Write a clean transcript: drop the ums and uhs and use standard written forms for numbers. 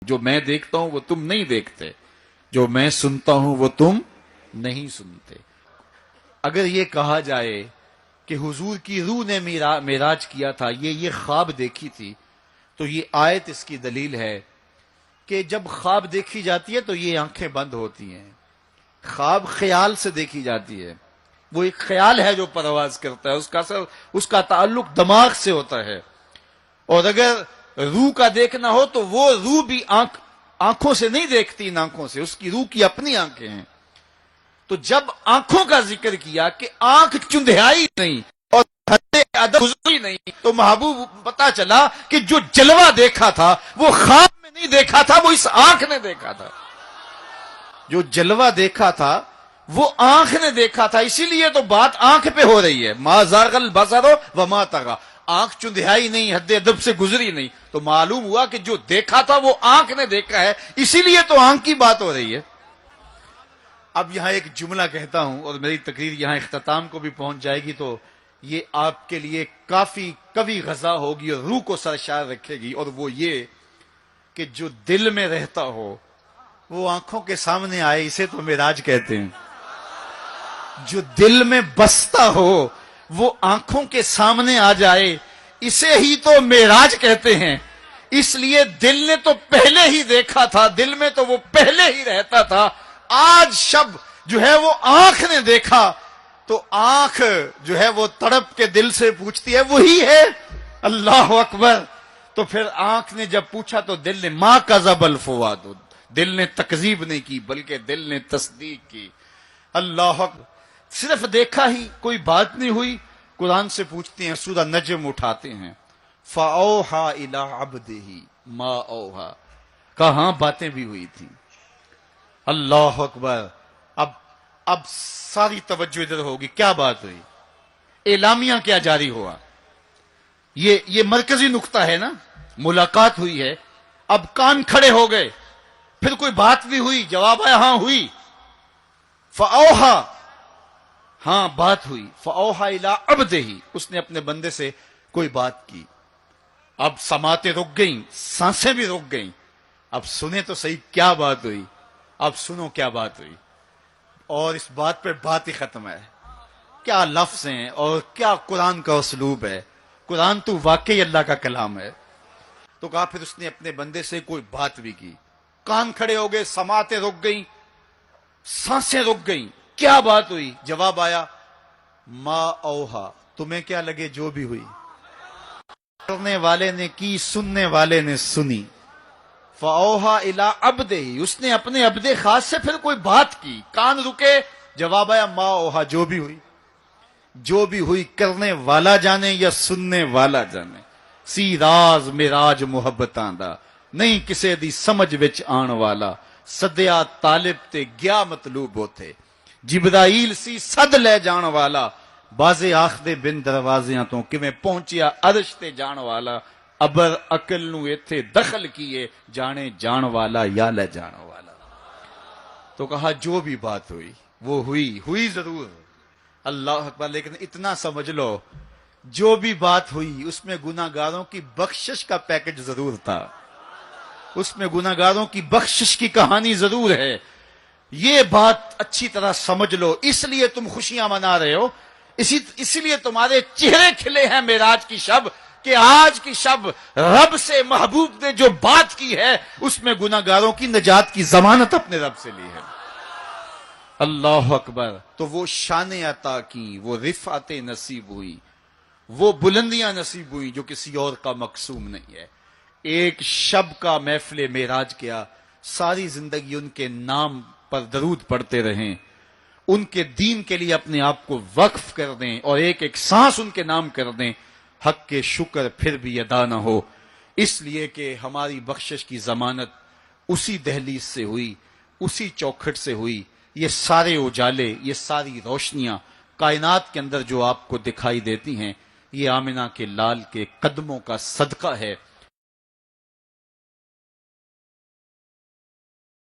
جو میں دیکھتا ہوں وہ تم نہیں دیکھتے، جو میں سنتا ہوں وہ تم نہیں سنتے۔ اگر یہ کہا جائے کہ حضور کی روح نے معراج کیا تھا، یہ خواب دیکھی تھی، تو یہ آیت اس کی دلیل ہے کہ جب خواب دیکھی جاتی ہے تو یہ آنکھیں بند ہوتی ہیں۔ خواب خیال سے دیکھی جاتی ہے، وہ ایک خیال ہے جو پرواز کرتا ہے، اس کا تعلق دماغ سے ہوتا ہے۔ اور اگر روح کا دیکھنا ہو تو وہ روح بھی آنکھوں سے نہیں دیکھتی، ان آنکھوں سے، اس کی روح کی اپنی آنکھیں ہیں۔ تو جب آنکھوں کا ذکر کیا کہ آنکھ چندھیائی نہیں اور حد ادب گزری نہیں، تو محبوب پتا چلا کہ جو جلوہ دیکھا تھا وہ خواب میں نہیں دیکھا تھا، وہ اس آنکھ نے دیکھا تھا۔ جو جلوہ دیکھا تھا وہ آنکھ نے دیکھا تھا، اسی لیے تو بات آنکھ پہ ہو رہی ہے۔ ما زاغ البصر وما طغى، آنکھ چندھیائی نہیں، حد ادب سے گزری نہیں، تو معلوم ہوا کہ جو دیکھا تھا وہ آنکھ نے دیکھا ہے، اسی لیے تو آنکھ کی بات ہو رہی ہے۔ اب یہاں ایک جملہ کہتا ہوں اور میری تقریر یہاں اختتام کو بھی پہنچ جائے گی، تو یہ آپ کے لیے کافی قوی غذا ہوگی اور روح کو سرشار رکھے گی، اور وہ یہ کہ جو دل میں رہتا ہو وہ آنکھوں کے سامنے آئے، اسے تو معراج کہتے ہیں۔ جو دل میں بستا ہو وہ آنکھوں کے سامنے آ جائے، اسے ہی تو معراج کہتے ہیں۔ اس لیے دل نے تو پہلے ہی دیکھا تھا، دل میں تو وہ پہلے ہی رہتا تھا۔ آج شب جو ہے وہ آنکھ نے دیکھا، تو آنکھ جو ہے وہ تڑپ کے دل سے پوچھتی ہے وہی ہے، اللہ اکبر۔ تو پھر آنکھ نے جب پوچھا تو دل نے ما کذب الفؤاد، دل نے تکذیب نہیں کی بلکہ دل نے تصدیق کی۔ اللہ اکبر، صرف دیکھا ہی، کوئی بات نہیں ہوئی۔ قرآن سے پوچھتے ہیں، سورہ نجم اٹھاتے ہیں، فَأَوْحَى إِلَىٰ عَبْدِهِ مَا أَوْحَىٰ، کہاں باتیں بھی ہوئی تھیں۔ اللہ اکبر۔ اب ساری توجہ ادھر ہوگی، کیا بات ہوئی، اعلامیہ کیا جاری ہوا، یہ مرکزی نقطہ ہے نا، ملاقات ہوئی ہے۔ اب کان کھڑے ہو گئے، پھر کوئی بات بھی ہوئی، جواب آیا ہاں ہوئی، فَأَوْحَىٰ، ہاں بات ہوئی، فَأَوْحَىٰ إِلَىٰ عَبْدِهِ، اس نے اپنے بندے سے کوئی بات کی۔ اب سماعتیں رک گئیں، سانسیں بھی رک گئیں، اب سنیں تو صحیح کیا بات ہوئی، اب سنو کیا بات ہوئی۔ اور اس بات پہ بات ہی ختم ہے۔ کیا لفظ ہیں اور کیا قرآن کا اسلوب ہے، قرآن تو واقعی اللہ کا کلام ہے۔ تو کہا پھر اس نے اپنے بندے سے کوئی بات بھی کی، کان کھڑے ہو گئے، سماعتیں رک گئیں، سانسیں رک گئیں، کیا بات ہوئی، جواب آیا ما اوہا، تمہیں کیا لگے جو بھی ہوئی، کرنے والے نے کی، سننے والے نے سنی۔ فَأَوْحَىٰ إِلَىٰ عَبْدِهِ، اس نے اپنے عبد خاص سے پھر کوئی بات کی، کان رکے، جواب آیا ما اوہا، جو بھی ہوئی، جو بھی ہوئی کرنے والا جانے یا سننے والا جانے۔ سی راز معراج محبتاں دا، نہیں کسے دی سمجھ وچ آن والا، سدیا طالب تے گیا مطلوب ہوتے، جبرائیل سی صد لے جان والا، بازے آخدے بن دروازیاں تو کیویں پہنچیا عرش تے جان والا، ابر عقل نو ایتھے دخل کیے، جانے جان والا یا لے جان والا۔ تو کہا جو بھی بات ہوئی وہ ہوئی ضرور، اللہ اکبر، لیکن اتنا سمجھ لو جو بھی بات ہوئی اس میں گناہ گاروں کی بخشش کا پیکج ضرور تھا، اس میں گناہ گاروں کی بخشش کی کہانی ضرور ہے۔ یہ بات اچھی طرح سمجھ لو، اس لیے تم خوشیاں منا رہے ہو، اسی لیے تمہارے چہرے کھلے ہیں معراج کی شب، کہ آج کی شب رب سے محبوب نے جو بات کی ہے اس میں گناہ گاروں کی نجات کی ضمانت اپنے رب سے لی ہے۔ اللہ اکبر۔ تو وہ شان عطا کی، وہ رفعت نصیب ہوئی، وہ بلندیاں نصیب ہوئی جو کسی اور کا مقسوم نہیں ہے۔ ایک شب کا محفل معراج کیا، ساری زندگی ان کے نام پر درود پڑھتے رہیں، ان کے دین کے لیے اپنے آپ کو وقف کر دیں اور ایک ایک سانس ان کے نام کر دیں، حق کے شکر پھر بھی ادا نہ ہو، اس لیے کہ ہماری بخشش کی ضمانت اسی دہلیز سے ہوئی، اسی چوکھٹ سے ہوئی۔ یہ سارے اجالے، یہ ساری روشنیاں کائنات کے اندر جو آپ کو دکھائی دیتی ہیں، یہ آمنہ کے لال کے قدموں کا صدقہ ہے۔